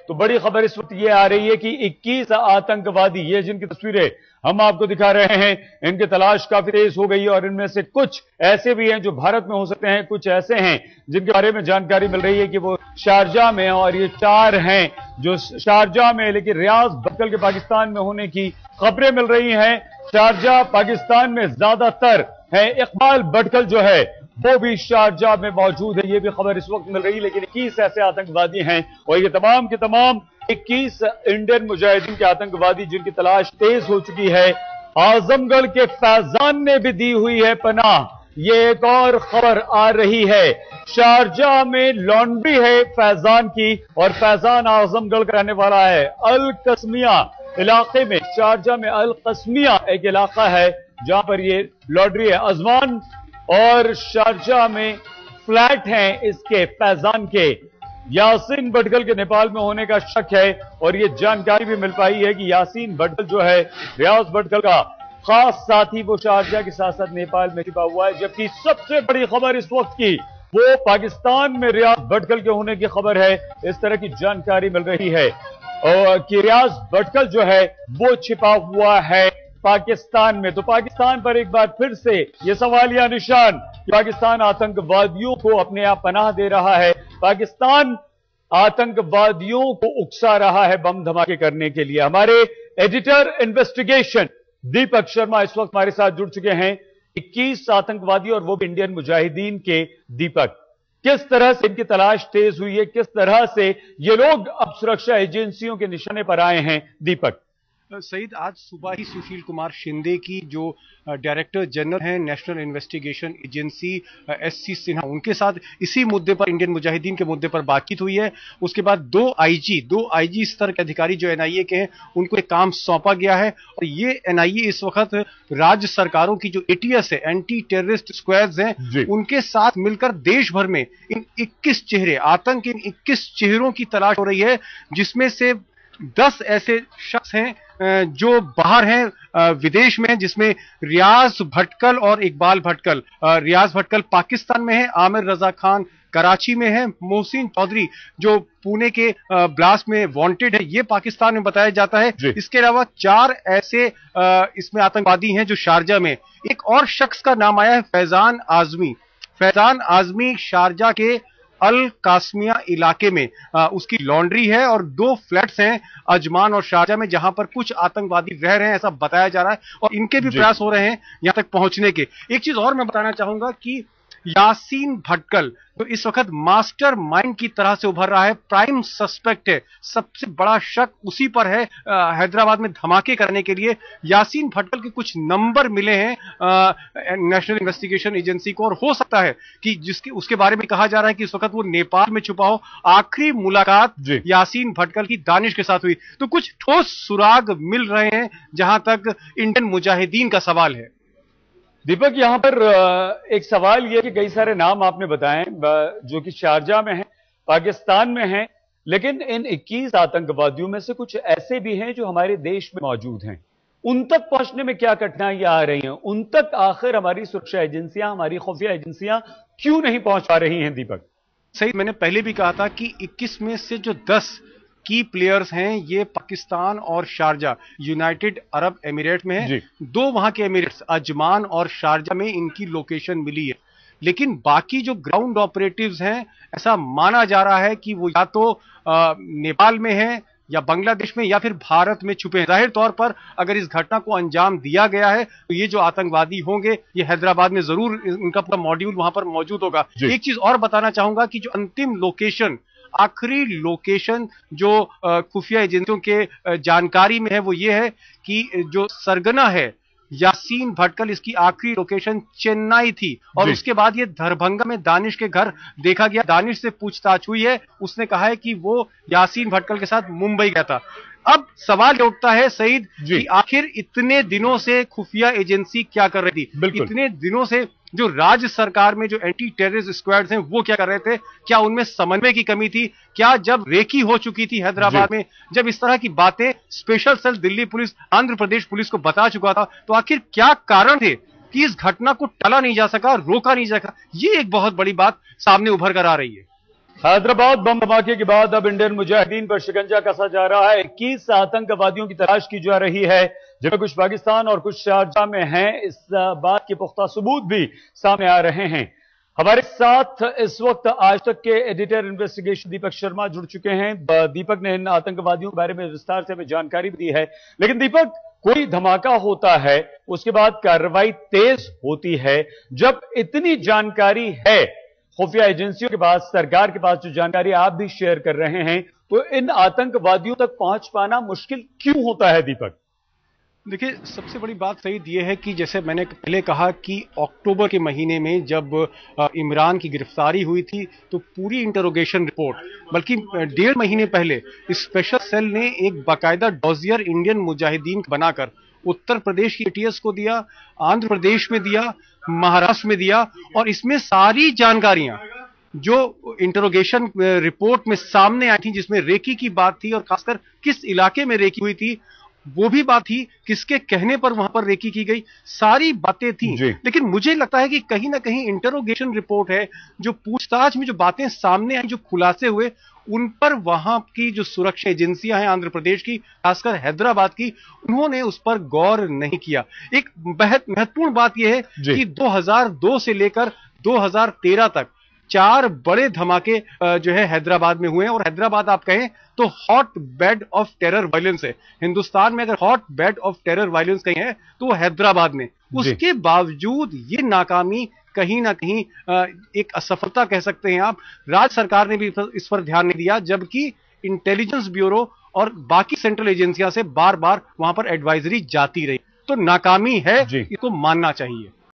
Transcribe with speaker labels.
Speaker 1: तो बड़ी खबर इस वक्त ये आ रही है कि 21 आतंकवादी, ये जिनकी तस्वीरें हम आपको दिखा रहे हैं, इनकी तलाश काफी तेज हो गई है और इनमें से कुछ ऐसे भी हैं जो भारत में हो सकते हैं, कुछ ऐसे हैं जिनके बारे में जानकारी मिल रही है कि वो शारजाह में हैं और ये 4 हैं जो शारजाह में, लेकिन रियाज भटकल के पाकिस्तान में होने की खबरें मिल रही हैं। शारजाह पाकिस्तान में ज्यादातर है, इकबाल भटकल जो है वो भी शारजाह में मौजूद है, ये भी खबर इस वक्त मिल रही है। लेकिन 21 ऐसे आतंकवादी हैं और ये तमाम के तमाम 21 इंडियन मुजाहिदीन के आतंकवादी जिनकी तलाश तेज हो चुकी है। आजमगढ़ के फैजान ने भी दी हुई है पनाह। ये एक और खबर आ रही है, शारजाह में लॉन्ड्री है फैजान की और फैजान आजमगढ़ का रहने वाला है। अल कस्मिया इलाके में, शारजाह में अल कस्मिया एक इलाका है जहां पर ये लॉन्ड्री है। अजमान और शारजाह में फ्लैट हैं इसके, फैजान के। यासीन भटकल के नेपाल में होने का शक है और यह जानकारी भी मिल पाई है कि यासीन भटकल जो है रियाज भटकल का खास साथी, वो शारजाह के साथ साथ नेपाल में छिपा हुआ है। जबकि सबसे बड़ी खबर इस वक्त की वो पाकिस्तान में रियाज भटकल के होने की खबर है। इस तरह की जानकारी मिल रही है और कि रियाज भटकल जो है वो छिपा हुआ है पाकिस्तान में। तो पाकिस्तान पर एक बार फिर से यह सवालिया निशान कि पाकिस्तान आतंकवादियों को अपने आप पनाह दे रहा है, पाकिस्तान आतंकवादियों को उकसा रहा है बम धमाके करने के लिए। हमारे एडिटर इन्वेस्टिगेशन दीपक शर्मा इस वक्त हमारे साथ जुड़ चुके हैं। 21 आतंकवादी और वो भी इंडियन मुजाहिदीन के। दीपक, किस तरह से इनकी तलाश तेज हुई है, किस तरह से ये लोग अब सुरक्षा एजेंसियों के निशाने पर आए हैं? दीपक
Speaker 2: सईद, आज सुबह ही सुशील कुमार शिंदे की जो डायरेक्टर जनरल हैं national investigation agency SC Sinha, उनके साथ इसी मुद्दे पर, इंडियन मुजाहिदीन के मुद्दे पर बातचीत हुई है। उसके बाद दो आईजी स्तर के अधिकारी जो एनआईए के हैं उनको एक काम सौंपा गया है और ये एनआईए इस वक्त राज्य सरकारों की जो एटीएस है, एंटी टेररिस्ट स्क्वाड्स हैं, उनके साथ मिलकर देश भर में इन 21 चेहरे, आतंक के इन 21 चेहरों की तलाश हो रही है, जिसमें से 10 ऐसे शख्स हैं जो बाहर हैं, विदेश में, जिसमें रियाज भटकल और इकबाल भटकल। रियाज भटकल पाकिस्तान में है, आमिर रजा खान कराची में है, मोहसिन चौधरी जो पुणे के ब्लास्ट में वांटेड है, ये पाकिस्तान में बताया जाता है। इसके अलावा 4 ऐसे इसमें आतंकवादी हैं जो शारजाह में। एक और शख्स का नाम आया है फैजान आजमी। फैजान आजमी शारजाह के अल कासमिया इलाके में उसकी लॉन्ड्री है और 2 फ्लैट्स हैं अजमान और शारजाह में, जहां पर कुछ आतंकवादी रह रहे हैं, ऐसा बताया जा रहा है और इनके भी प्रयास हो रहे हैं यहां तक पहुंचने के। एक चीज और मैं बताना चाहूंगा कि यासीन भटकल तो इस वक्त मास्टर माइंड की तरह से उभर रहा है, प्राइम सस्पेक्ट है, सबसे बड़ा शक उसी पर है हैदराबाद में धमाके करने के लिए। यासीन भटकल के कुछ नंबर मिले हैं नेशनल इन्वेस्टिगेशन एजेंसी को और हो सकता है कि जिसके उसके बारे में कहा जा रहा है कि इस वक्त वो नेपाल में छुपा हो। आखिरी मुलाकात यासीन भटकल की दानिश के साथ हुई, तो कुछ ठोस सुराग मिल रहे हैं जहां तक इंडियन मुजाहिदीन का सवाल है।
Speaker 1: दीपक, यहां पर एक सवाल यह कि कई सारे नाम आपने बताए जो कि शारजाह में हैं, पाकिस्तान में हैं, लेकिन इन 21 आतंकवादियों में से कुछ ऐसे भी हैं जो हमारे देश में मौजूद हैं। उन तक पहुंचने में क्या कठिनाइयां आ रही हैं? उन तक आखिर हमारी सुरक्षा एजेंसियां, हमारी खुफिया एजेंसियां क्यों नहीं पहुंच पा रही हैं? दीपक
Speaker 2: सही, मैंने पहले भी कहा था कि 21 में से जो 10 की प्लेयर्स हैं ये पाकिस्तान और शारजाह, यूनाइटेड अरब एमिरेट्स में है। 2 वहां के एमिरेट्स अजमान और शारजाह में इनकी लोकेशन मिली है, लेकिन बाकी जो ग्राउंड ऑपरेटिव्स हैं ऐसा माना जा रहा है कि वो या तो नेपाल में है या बांग्लादेश में या फिर भारत में छुपे हैं। जाहिर तौर पर अगर इस घटना को अंजाम दिया गया है तो ये जो आतंकवादी होंगे ये हैदराबाद में जरूर इनका पूरा मॉड्यूल वहां पर मौजूद होगा। एक चीज और बताना चाहूंगा कि जो अंतिम लोकेशन, आखिरी लोकेशन जो खुफिया एजेंसियों के जानकारी में है वो ये है कि जो सरगना है यासीन भटकल, इसकी आखिरी लोकेशन चेन्नई थी और उसके बाद ये दरभंगा में दानिश के घर देखा गया। दानिश से पूछताछ हुई है, उसने कहा है कि वो यासीन भटकल के साथ मुंबई गया था। अब सवाल ये उठता है सईद कि आखिर इतने दिनों से खुफिया एजेंसी क्या कर रही थी? इतने दिनों से जो राज्य सरकार में जो एंटी टेररिस्ट स्क्वाड्स हैं वो क्या कर रहे थे? क्या उनमें समन्वय की कमी थी? क्या जब रेकी हो चुकी थी हैदराबाद में, जब इस तरह की बातें special cell Delhi police, Andhra Pradesh police को बता चुका था, तो आखिर क्या कारण थे कि इस घटना को टला नहीं जा सका, रोका नहीं जा सका? ये एक बहुत बड़ी बात सामने उभर कर आ रही है।
Speaker 1: हैदराबाद बम धमाके के बाद अब इंडियन मुजाहिदीन पर शिकंजा कसा जा रहा है। 21 आतंकवादियों की तलाश की जा रही है, जिनमें कुछ पाकिस्तान और कुछ शारजाह में हैं। इस बात के पुख्ता सबूत भी सामने आ रहे हैं। हमारे साथ इस वक्त आज तक के एडिटर इन्वेस्टिगेशन दीपक शर्मा जुड़ चुके हैं। दीपक ने इन आतंकवादियों के बारे में विस्तार से हमें जानकारी भी दी है। लेकिन दीपक, कोई धमाका होता है, उसके बाद कार्रवाई तेज होती है। जब इतनी जानकारी है खुफिया एजेंसियों के पास, सरकार के पास, जो जानकारी आप भी शेयर कर रहे हैं, तो इन आतंकवादियों तक पहुंच पाना मुश्किल क्यों होता है दीपक?
Speaker 2: देखिए, सबसे बड़ी बात सही यह है कि जैसे मैंने पहले कहा कि अक्टूबर के महीने में जब इमरान की गिरफ्तारी हुई थी, तो पूरी इंटरोगेशन रिपोर्ट, बल्कि 1.5 महीने पहले स्पेशल सेल ने एक बाकायदा डॉजियर इंडियन मुजाहिदीन बनाकर उत्तर प्रदेश की एटीएस को दिया, आंध्र प्रदेश में दिया, महाराष्ट्र में दिया, और इसमें सारी जानकारियां जो इंटरोगेशन रिपोर्ट में सामने आई थी, जिसमें रेकी की बात थी और खासकर किस इलाके में रेकी हुई थी, वो भी बात थी, किसके कहने पर वहां पर रेकी की गई, सारी बातें थी। लेकिन मुझे लगता है कि कहीं ना कहीं इंटरोगेशन रिपोर्ट है, जो पूछताछ में जो बातें सामने आई, जो खुलासे हुए, उन पर वहां की जो सुरक्षा एजेंसियां हैं आंध्र प्रदेश की, खासकर हैदराबाद की, उन्होंने उस पर गौर नहीं किया। एक बेहद महत्वपूर्ण बात यह है कि 2002 से लेकर 2013 तक 4 बड़े धमाके जो है हैदराबाद में हुए हैं। और हैदराबाद आप कहें तो hot bed of terror violence है। हिंदुस्तान में अगर hot bed of terror violence कहीं है तो वो हैदराबाद में। उसके बावजूद ये नाकामी कहीं ना कहीं एक असफलता कह सकते हैं आप। राज्य सरकार ने भी इस पर ध्यान नहीं दिया, जबकि इंटेलिजेंस ब्यूरो और बाकी सेंट्रल एजेंसियां से बार बार वहां पर एडवाइजरी जाती रही। तो नाकामी है, इसको मानना चाहिए।